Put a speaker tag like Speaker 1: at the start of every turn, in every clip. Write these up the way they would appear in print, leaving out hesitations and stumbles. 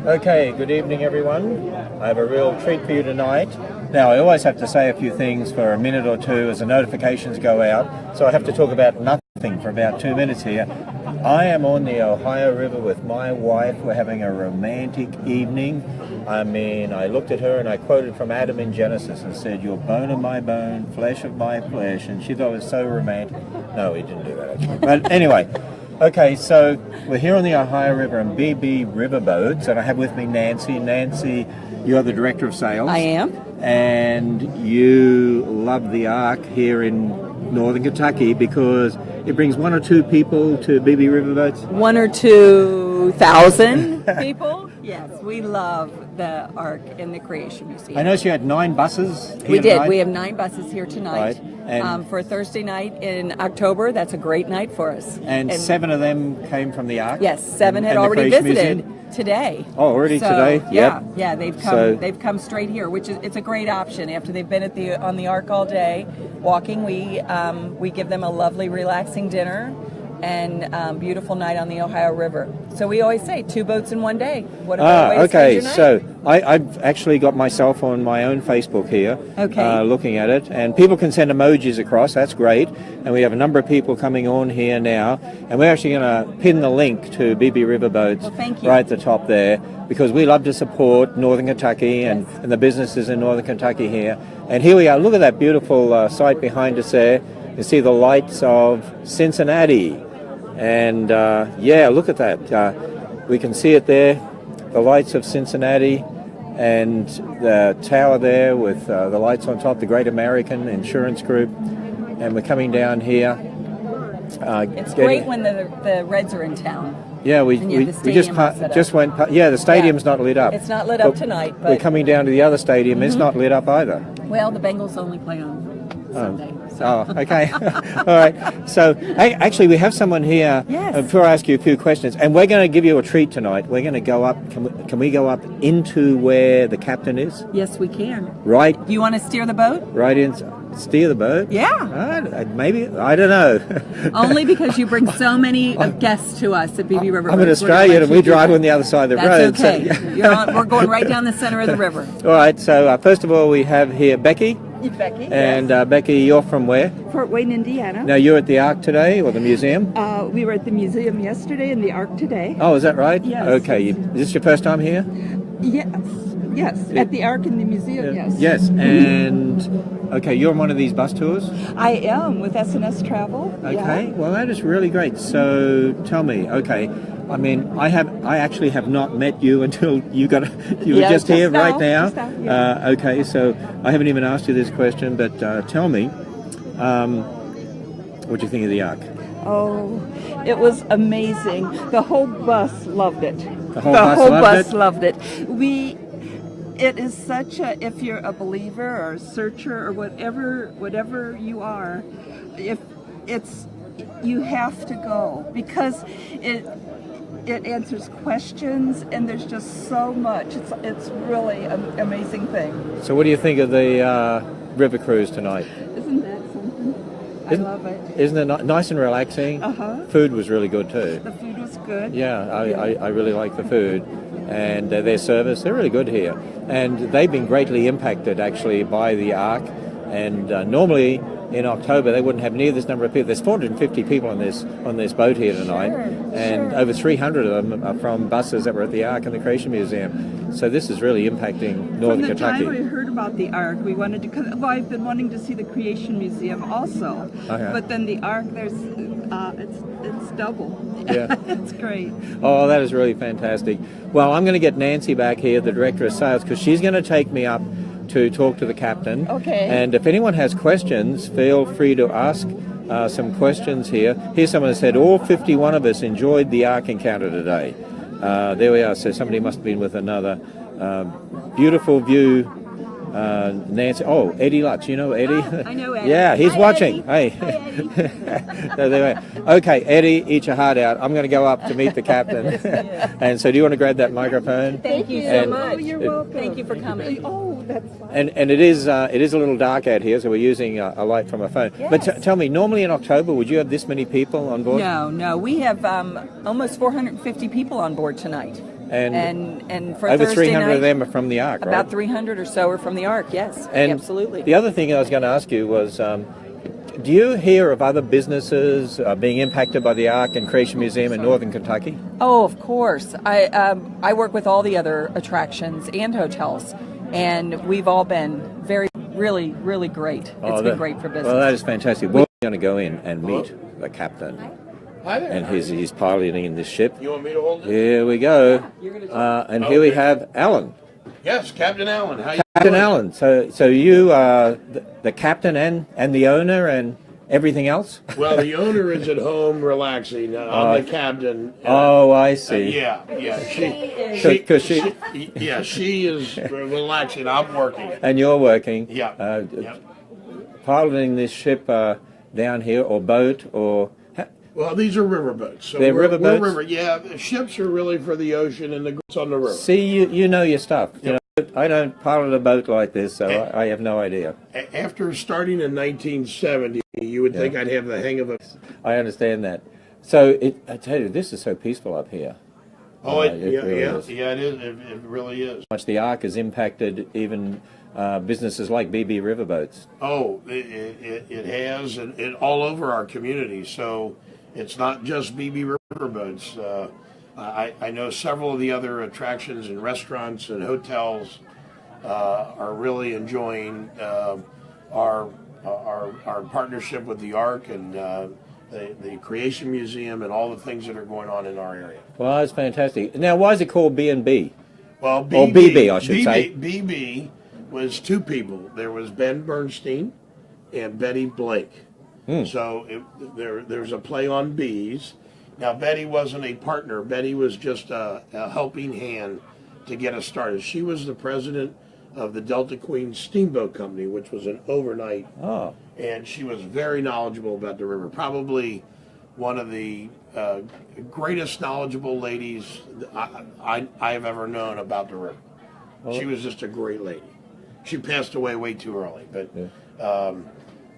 Speaker 1: Okay, good evening everyone. I have a real treat for you tonight. Now, I always have to say a few things for a minute or two as the notifications go out, so I have to talk about nothing for about 2 minutes here. I am on the Ohio River with my wife. We're having a romantic evening. I mean, I looked at her and I quoted from Adam in Genesis and said, "You're bone of my bone, flesh of my flesh," and she thought it was so romantic. No, he didn't do that actually. But anyway, okay, so we're here on the Ohio River in BB Riverboats, and I have with me Nancy. Nancy, you are the Director of Sales.
Speaker 2: I am.
Speaker 1: And you love the Ark here in northern Kentucky because it brings 1 or 2 people to BB Riverboats?
Speaker 2: 1 or 2,000 people. Yes, we love the Ark in the Creation Museum.
Speaker 1: I noticed you had 9 buses here
Speaker 2: We did.
Speaker 1: tonight.
Speaker 2: We have 9 buses here tonight.
Speaker 1: Right. And
Speaker 2: for Thursday night in October. That's a great night for us.
Speaker 1: And 7 of them came from the Ark?
Speaker 2: Yes, 7 had
Speaker 1: and the
Speaker 2: already
Speaker 1: Creation
Speaker 2: visited
Speaker 1: Museum?
Speaker 2: today.
Speaker 1: Oh, already today?
Speaker 2: Yeah,
Speaker 1: Yep.
Speaker 2: yeah, they've come straight here, which is it's a great option after they've been on the Ark all day walking. We give them a lovely, relaxing dinner and beautiful night on the Ohio River. So we always say 2 boats in 1 day. What a better way to spend your night?
Speaker 1: So I've actually got myself on my own Facebook here, looking at it, and people can send emojis across. That's great, and we have a number of people coming on here now, and we're actually going to pin the link to BB Riverboats right at the top there, because we love to support Northern Kentucky and the businesses in Northern Kentucky here. And here we are. Look at that beautiful site behind us there. You see the lights of Cincinnati. And yeah, look at that. We can see it there, the lights of Cincinnati, and the tower there with the lights on top, the Great American Insurance Group. And we're coming down here.
Speaker 2: It's great when the Reds are in town.
Speaker 1: Yeah, we just went. Yeah, the stadium's not lit up.
Speaker 2: It's not lit up tonight. But
Speaker 1: we're coming down to the other stadium. It's not lit up either.
Speaker 2: Well, the Bengals only play on Sunday.
Speaker 1: Oh, okay. All right. So, actually, we have someone here.
Speaker 2: Yes.
Speaker 1: Before I ask you a few questions, and we're going to give you a treat tonight. We're going to go up. Can we go up into where the captain is?
Speaker 2: Yes, we can.
Speaker 1: Right.
Speaker 2: Do you want to steer the boat?
Speaker 1: Right in. Steer the boat?
Speaker 2: Yeah.
Speaker 1: Maybe. I don't know.
Speaker 2: Only because you bring so many guests to us at BB River.
Speaker 1: I'm an Australian, and we drive on the other side of the road.
Speaker 2: That's okay.
Speaker 1: So,
Speaker 2: we're going right down the center of the river.
Speaker 1: All right. So, first of all, we have here Becky.
Speaker 2: Becky.
Speaker 1: And Becky, you're from where?
Speaker 3: Fort Wayne, Indiana.
Speaker 1: Now, you're at the Ark today, or the museum?
Speaker 3: We were at the museum yesterday and the Ark today.
Speaker 1: Oh, is that right?
Speaker 3: Yes.
Speaker 1: Okay. Is this your first time here?
Speaker 3: Yes. At the Ark and the museum, yes.
Speaker 1: Yes, and okay, you're on one of these bus tours?
Speaker 3: I am with S&S Travel.
Speaker 1: Okay, well that is really great. So tell me, okay, I mean, I actually have not met you until you were just here right now. Okay, so I haven't even asked you this question, but tell me, what do you think of the Ark?
Speaker 3: Oh, it was amazing. The whole bus loved it.
Speaker 1: The whole bus
Speaker 3: loved it. It is such a, if you're a believer or a searcher or whatever you are, you have to go because it answers questions and there's just so much. It's really an amazing thing.
Speaker 1: So what do you think of the river cruise tonight?
Speaker 3: Isn't that something? I love it.
Speaker 1: Isn't it nice and relaxing? Food was really good too.
Speaker 3: The food was good.
Speaker 1: Yeah, I really like the food. And their service, they're really good here. And they've been greatly impacted, actually, by the Ark. And normally, in October, they wouldn't have near this number of people. There's 450 people on this boat here tonight. And over 300 of them are from buses that were at the Ark and the Creation Museum. So this is really impacting Northern Kentucky.
Speaker 3: From the time I heard about the Ark, we wanted to come. Well, I've been wanting to see the Creation Museum also. Okay. But then the Ark, it's double.
Speaker 1: Yeah.
Speaker 3: It's great.
Speaker 1: Oh, that is really fantastic. Well, I'm going to get Nancy back here, the Director of Sales, because she's going to take me up to talk to the captain.
Speaker 3: Okay.
Speaker 1: And if anyone has questions, feel free to ask some questions here. Here's someone who said, all 51 of us enjoyed the Ark Encounter today. There we are. So somebody must have been with another. Beautiful view. Nancy. Oh, Eddie Lutz. You know Eddie?
Speaker 3: I know Eddie.
Speaker 1: Yeah, he's watching.
Speaker 3: Eddie.
Speaker 1: Hey.
Speaker 3: Hi, Eddie.
Speaker 1: So there we are. Okay, Eddie, eat your heart out. I'm going to go up to meet the captain. And so do you want to grab that microphone?
Speaker 2: Thank you so much.
Speaker 3: Oh, you're welcome.
Speaker 2: Thank you for coming.
Speaker 3: Oh, that's fine.
Speaker 1: And it is a little dark out here, so we're using a light from a phone.
Speaker 2: Yes.
Speaker 1: But tell me, normally in October, would you have this many people on board?
Speaker 2: No. We have almost 450 people on board tonight. And for
Speaker 1: over
Speaker 2: Thursday
Speaker 1: 300
Speaker 2: night,
Speaker 1: of them are from the Ark, right?
Speaker 2: about 300 or so are from the Ark. Yes,
Speaker 1: And
Speaker 2: absolutely.
Speaker 1: the other thing I was going to ask you was, do you hear of other businesses being impacted by the Ark and Creation Museum in Northern Kentucky?
Speaker 2: Oh, of course. I work with all the other attractions and hotels, and we've all been really great. It's been great for business.
Speaker 1: Well, that is fantastic. We're going to go in and meet the captain.
Speaker 4: Hi there.
Speaker 1: And he's piloting this ship.
Speaker 4: You want me to hold it?
Speaker 1: Here we go. And here we have Alan.
Speaker 4: Yes, Captain Allen. How you
Speaker 1: Captain
Speaker 4: doing?
Speaker 1: Allen. So you are the captain and the owner and everything else?
Speaker 4: Well, the owner is at home relaxing. I'm the captain.
Speaker 1: Oh, I see.
Speaker 4: Yeah. She is relaxing. I'm working.
Speaker 1: And you're working.
Speaker 4: Yeah.
Speaker 1: Piloting this ship down here, or boat, or...
Speaker 4: Well, these are riverboats. So
Speaker 1: They're riverboats?
Speaker 4: The ships are really for the ocean and the goods on the river.
Speaker 1: See, you know your stuff. You know, I don't pilot a boat like this, so I have no idea.
Speaker 4: After starting in 1970, you would think I'd have the hang of it.
Speaker 1: I understand that. So, I tell you, this is so peaceful up here.
Speaker 4: Oh,
Speaker 1: It really is.
Speaker 4: Yeah, it is. It really is.
Speaker 1: Much the Ark has impacted even businesses like BB Riverboats.
Speaker 4: Oh, it has, and all over our community. So it's not just BB Riverboats. I know several of the other attractions and restaurants and hotels are really enjoying our partnership with the Ark and the Creation Museum and all the things that are going on in our area.
Speaker 1: Well, that's fantastic. Now, why is it called B&B?
Speaker 4: Well,
Speaker 1: Or BB, I should say.
Speaker 4: BB was two people. There was Ben Bernstein and Betty Blake. So there's a play on bees. Now, Betty wasn't a partner. Betty was just a helping hand to get us started. She was the president of the Delta Queen Steamboat Company, which was an overnight.
Speaker 1: Oh.
Speaker 4: And she was very knowledgeable about the river. Probably one of the greatest knowledgeable ladies I have ever known about the river. She was just a great lady. She passed away way too early. But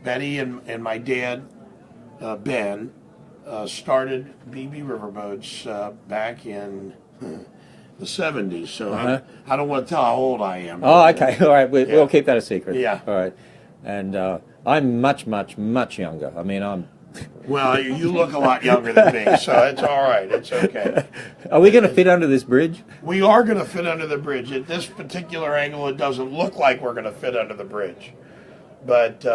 Speaker 4: Betty and my dad, Ben, started BB Riverboats back in the 70s. So I don't want to tell how old I am.
Speaker 1: Oh, okay. All right. We'll keep that a secret.
Speaker 4: Yeah.
Speaker 1: All right. And I'm much younger. I mean, I'm...
Speaker 4: Well, you look a lot younger than me, so it's all right. It's okay.
Speaker 1: Are we going to fit under this bridge?
Speaker 4: We are going to fit under the bridge. At this particular angle, it doesn't look like we're going to fit under the bridge. But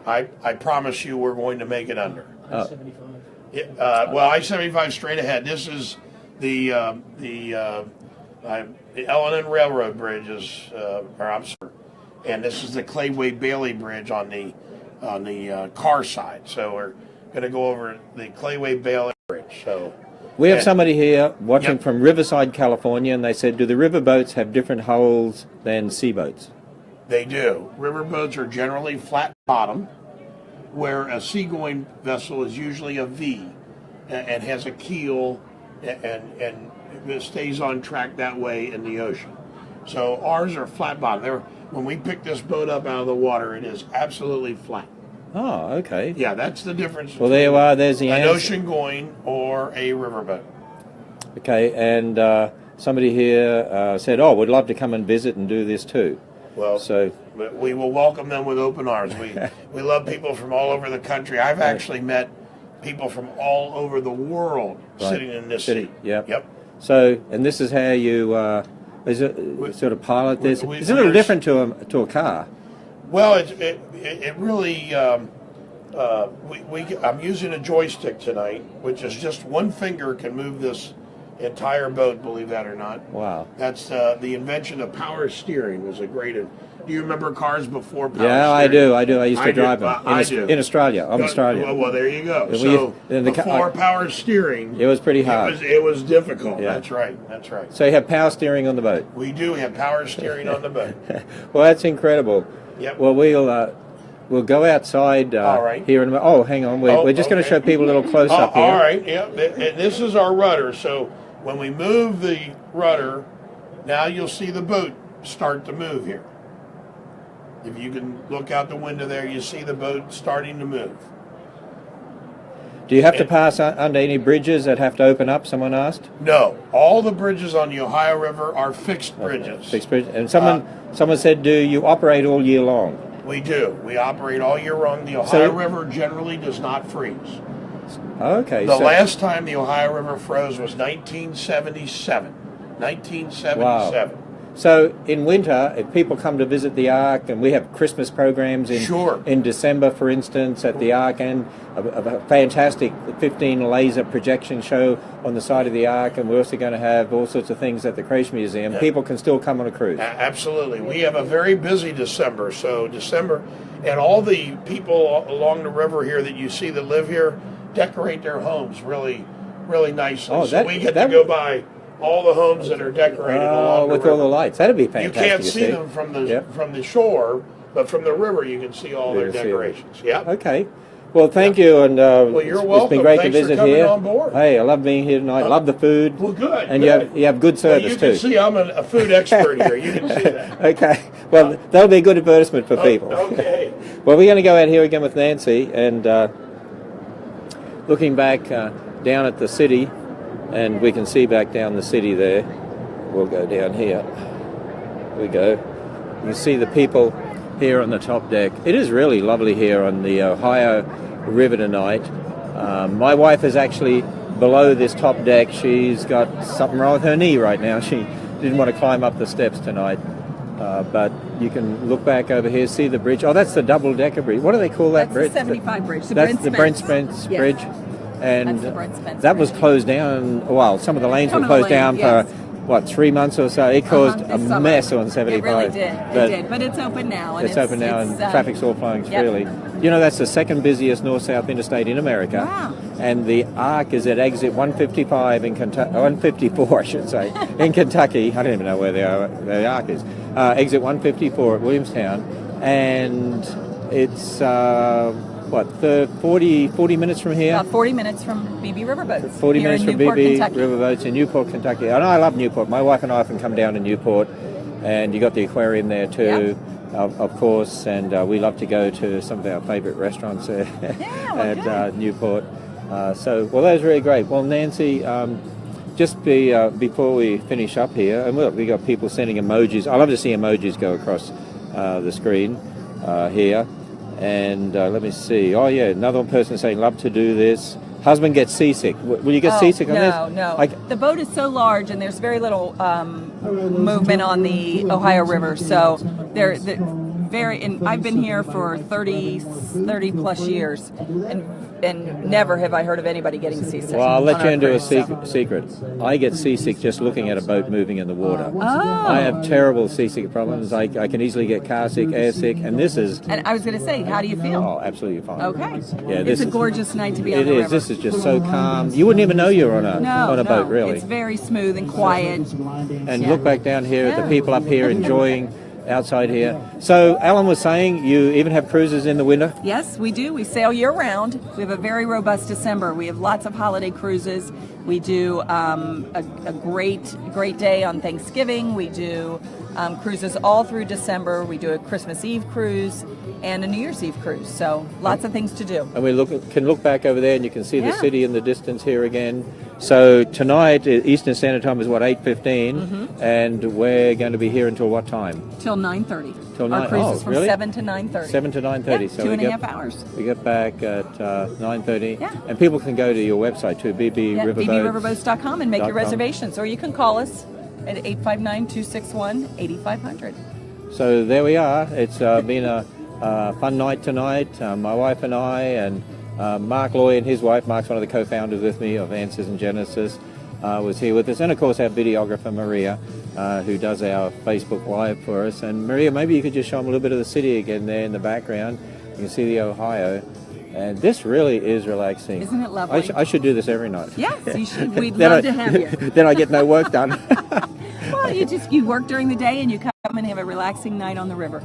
Speaker 4: I promise you we're going to make it under.
Speaker 5: I-75.
Speaker 4: Well, I-75 straight ahead. This is the Ellen and Railroad Bridge and this is the Clayway Bailey Bridge on the car side. So we're going to go over the Clayway Bailey Bridge. So
Speaker 1: we have somebody here watching from Riverside, California, and they said, do the riverboats have different hulls than seaboats?
Speaker 4: They do. Riverboats are generally flat bottom, where a seagoing vessel is usually a V and has a keel and it stays on track that way in the ocean. So ours are flat bottom. When we pick this boat up out of the water, it is absolutely flat.
Speaker 1: Oh, okay.
Speaker 4: Yeah, that's the difference.
Speaker 1: Well, there you are. There's the
Speaker 4: an
Speaker 1: answer.
Speaker 4: ocean going or a riverboat.
Speaker 1: Okay, and somebody here said, "Oh, we'd love to come and visit and do this too."
Speaker 4: Well,
Speaker 1: so
Speaker 4: we will welcome them with open arms. We love people from all over the country. I've actually met people from all over the world sitting in this seat.
Speaker 1: Yep. So, and this is how you sort of pilot this. It's a little different to a car.
Speaker 4: Well, it really. I'm using a joystick tonight, which is just one finger can move this entire boat. Believe that or not.
Speaker 1: Wow.
Speaker 4: That's the invention of power steering. Was a great. Do you remember cars before power
Speaker 1: steering?
Speaker 4: Yeah,
Speaker 1: I do. I used to drive them in Australia. I'm Australian.
Speaker 4: Well, there you go. So before power steering,
Speaker 1: it was pretty hard.
Speaker 4: It was difficult. Yeah. That's right.
Speaker 1: So you have power steering on the boat?
Speaker 4: We do have power steering on the boat.
Speaker 1: Well, that's incredible.
Speaker 4: Yep.
Speaker 1: Well, we'll go outside
Speaker 4: all right.
Speaker 1: here in a minute. Oh, hang on. We're just going to show people a little close up here.
Speaker 4: All right. Yeah. And this is our rudder. So when we move the rudder, now you'll see the boat start to move here. If you can look out the window there, you see the boat starting to move.
Speaker 1: Do you have to pass under any bridges that have to open up? Someone asked.
Speaker 4: No, all the bridges on the Ohio River are fixed bridges.
Speaker 1: Fixed bridge. And someone said, do you operate all year long?
Speaker 4: We do. We operate all year long. The Ohio River generally does not freeze.
Speaker 1: Okay.
Speaker 4: The last time the Ohio River froze was 1977. 1977.
Speaker 1: Wow. So in winter, if people come to visit the Ark, and we have Christmas programs in December, for instance, at the Ark, and a fantastic 15 laser projection show on the side of the Ark, and we're also going to have all sorts of things at the Creation Museum. Yeah. People can still come on a cruise.
Speaker 4: Absolutely. We have a very busy December. So December, and all the people along the river here that you see that live here decorate their homes really, really nicely.
Speaker 1: Oh,
Speaker 4: so we get to go by all the homes that are decorated along the
Speaker 1: with
Speaker 4: river.
Speaker 1: all the lights. That'd be fantastic.
Speaker 4: You can't see them from the shore, but from the river you can see all their decorations. Yeah.
Speaker 1: Okay. Well, thank you, and
Speaker 4: well, you're welcome.
Speaker 1: It's been great
Speaker 4: Thanks
Speaker 1: to visit
Speaker 4: for coming
Speaker 1: here.
Speaker 4: On board.
Speaker 1: Hey, I love being here tonight. Love the food.
Speaker 4: Well, good.
Speaker 1: And
Speaker 4: good.
Speaker 1: you have good service
Speaker 4: you can see I'm a food expert here. You can see that.
Speaker 1: Okay. Well, that'll be a good advertisement for people.
Speaker 4: Okay.
Speaker 1: Well, we're going to go out here again with Nancy, and looking back down at the city, and we can see back down the city there. We'll go down here. Here we go. You can see the people here on the top deck. It is really lovely here on the Ohio River tonight. My wife is actually below this top deck. She's got something wrong with her knee right now. She didn't want to climb up the steps tonight. But you can look back over here, see the bridge. Oh, that's the double-decker bridge. What do they call that bridge?
Speaker 2: That's the 75 bridge.
Speaker 1: That's the Brent Spence Bridge. And that was closed down. Well, some of the lanes were closed down for, 3 months or so. It caused a mess on 75.
Speaker 2: It really did. It did. But it's open now. And
Speaker 1: it's open now, and traffic's all flowing freely. You know, that's the second busiest north-south interstate in America.
Speaker 2: Wow.
Speaker 1: And the Ark is at exit 155 in Kentucky, 154, I should say, in Kentucky. I don't even know where the Ark is. Exit 154 at Williamstown. And it's... 40 minutes from here?
Speaker 2: About 40 minutes from BB Riverboats.
Speaker 1: 40 minutes from BB Riverboats in Newport, Kentucky. And I love Newport. My wife and I often come down to Newport, and you got the aquarium there too, of course. And we love to go to some of our favourite restaurants there at Newport. Well, that was really great. Well, Nancy, just before we finish up here, and we got people sending emojis. I love to see emojis go across the screen here. And let me see. Oh, yeah, another person saying, love to do this. Husband gets seasick. Will you get seasick on this?
Speaker 2: No. The boat is so large, and there's very little movement on the Ohio River. So they're very, and I've been here for 30 plus years, and never have I heard of anybody getting seasick.
Speaker 1: Well, I'll let you into a secret. I get seasick just looking at a boat moving in the water.
Speaker 2: Oh.
Speaker 1: I have terrible seasick problems. I can easily get car sick, air sick, and this is...
Speaker 2: And I was going to say, how do you feel?
Speaker 1: Oh, absolutely fine.
Speaker 2: Okay.
Speaker 1: Yeah,
Speaker 2: it's a gorgeous night to be on the river.
Speaker 1: It is. This is just so calm. You wouldn't even know you were on a boat, really.
Speaker 2: It's very smooth and quiet.
Speaker 1: And look back down here at the people up here enjoying outside here. So Alan was saying you even have cruises in the winter?
Speaker 2: Yes, we do. We sail year round. We have a very robust December. We have lots of holiday cruises. We do a great day on Thanksgiving. We do cruises all through December. We do a Christmas Eve cruise and a New Year's Eve cruise. So lots of things to do.
Speaker 1: And we can look back over there, and you can see the city in the distance here again. So tonight, Eastern Standard Time is 8:15, and we're going to be here until what time?
Speaker 2: Till 9:30.
Speaker 1: Till
Speaker 2: Our cruise is from
Speaker 1: really?
Speaker 2: 7 to 9:30.
Speaker 1: 7 to 9:30.
Speaker 2: Yeah,
Speaker 1: so
Speaker 2: 2.5 hours.
Speaker 1: We get back at 9:30.
Speaker 2: Yeah.
Speaker 1: And people can go to your website too,
Speaker 2: bbriverboats.com, and make your reservations, or you can call us at 859-261-8500.
Speaker 1: So there we are. It's been a fun night tonight. My wife and I, and Mark Loy and his wife, Mark's one of the co-founders with me of Answers and Genesis, was here with us. And of course our videographer Maria, who does our Facebook Live for us. And Maria, maybe you could just show them a little bit of the city again there in the background. You can see the Ohio. And this really is relaxing.
Speaker 2: Isn't it lovely?
Speaker 1: I should do this every night.
Speaker 2: Yes, you should. We'd love to have you.
Speaker 1: Then I get no work done.
Speaker 2: Well, you work during the day, and you come and have a relaxing night on the river.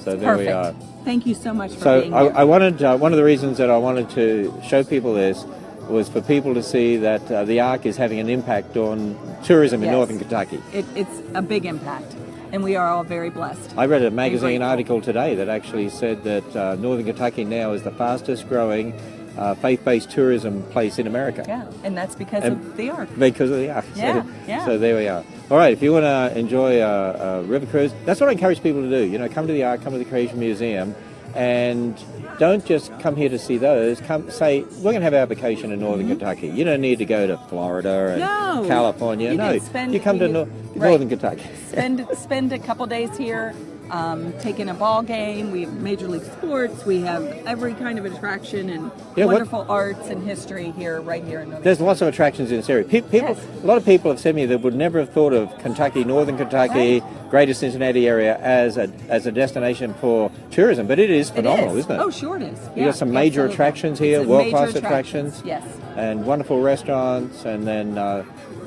Speaker 1: So there we are.
Speaker 2: Thank you so much for being
Speaker 1: here.
Speaker 2: here.
Speaker 1: I wanted, one of the reasons that I wanted to show people this was for people to see that the Ark is having an impact on tourism in northern Kentucky.
Speaker 2: It's a big impact, and we are all very blessed.
Speaker 1: I read a magazine article today that actually said that northern Kentucky now is the fastest growing faith-based tourism place in America.
Speaker 2: Yeah, and that's because of the Ark.
Speaker 1: Because of the Ark.
Speaker 2: Yeah, yeah.
Speaker 1: So there we are. All right, if you want to enjoy a river cruise, that's what I encourage people to do. You know, come to the Ark, come to the Creation Museum, and don't just come here to see those. Come say, we're going to have our vacation in northern Kentucky. You don't need to go to Florida and California. You come to northern Kentucky.
Speaker 2: Spend a couple days here. Taking a ball game, we have Major League Sports, we have every kind of attraction and wonderful arts and history here, right here in Northern
Speaker 1: There's lots of attractions in this area. People, a lot of people have said to me that would never have thought of Kentucky, northern Kentucky, greater Cincinnati area as a destination for tourism, but it is phenomenal, isn't it?
Speaker 2: Oh, sure it is.
Speaker 1: You've got some major attractions here, world-class attractions.
Speaker 2: Yes.
Speaker 1: And wonderful restaurants, and then...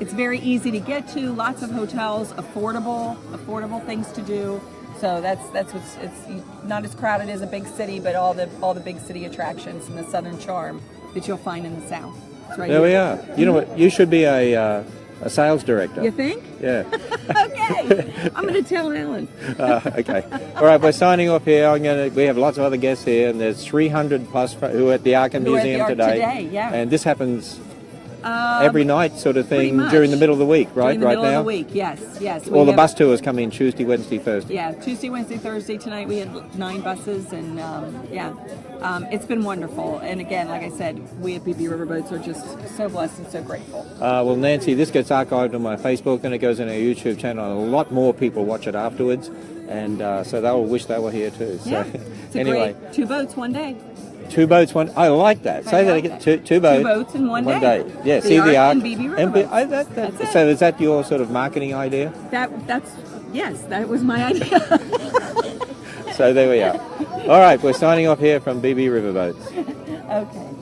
Speaker 2: it's very easy to get to, lots of hotels, affordable things to do. So that's what's, it's not as crowded as a big city, but all the big city attractions and the southern charm that you'll find in the South. It's right
Speaker 1: there we
Speaker 2: here.
Speaker 1: are. You know what? You should be a sales director.
Speaker 2: You think?
Speaker 1: Yeah.
Speaker 2: Okay. I'm going to tell Alan.
Speaker 1: Okay. All right. We're signing off here. We have lots of other guests here, and there's 300 plus who are at the Ark Museum today.
Speaker 2: Yeah.
Speaker 1: And this happens every night, sort of thing, during the middle of the week, right?
Speaker 2: During the middle of the week, yes.
Speaker 1: All the bus tours come in Tuesday, Wednesday, Thursday.
Speaker 2: Yeah, Tuesday, Wednesday, Thursday. Tonight we had 9 buses, and it's been wonderful. And again, like I said, we at BB Riverboats are just so blessed and so grateful.
Speaker 1: Well, Nancy, this gets archived on my Facebook, and it goes on our YouTube channel. And a lot more people watch it afterwards, and so they'll wish they were here too. So,
Speaker 2: yeah, it's
Speaker 1: anyway,
Speaker 2: great 2 boats, 1 day.
Speaker 1: 2 boats, 1. I like that. Say that again. Two boats.
Speaker 2: 2 boats in 1 day.
Speaker 1: Yeah. See the Ark
Speaker 2: and BB Riverboats. That's it.
Speaker 1: So is that your sort of marketing idea?
Speaker 2: Yes, that was my idea.
Speaker 1: So there we are. All right, we're signing off here from BB Riverboats.
Speaker 2: Okay.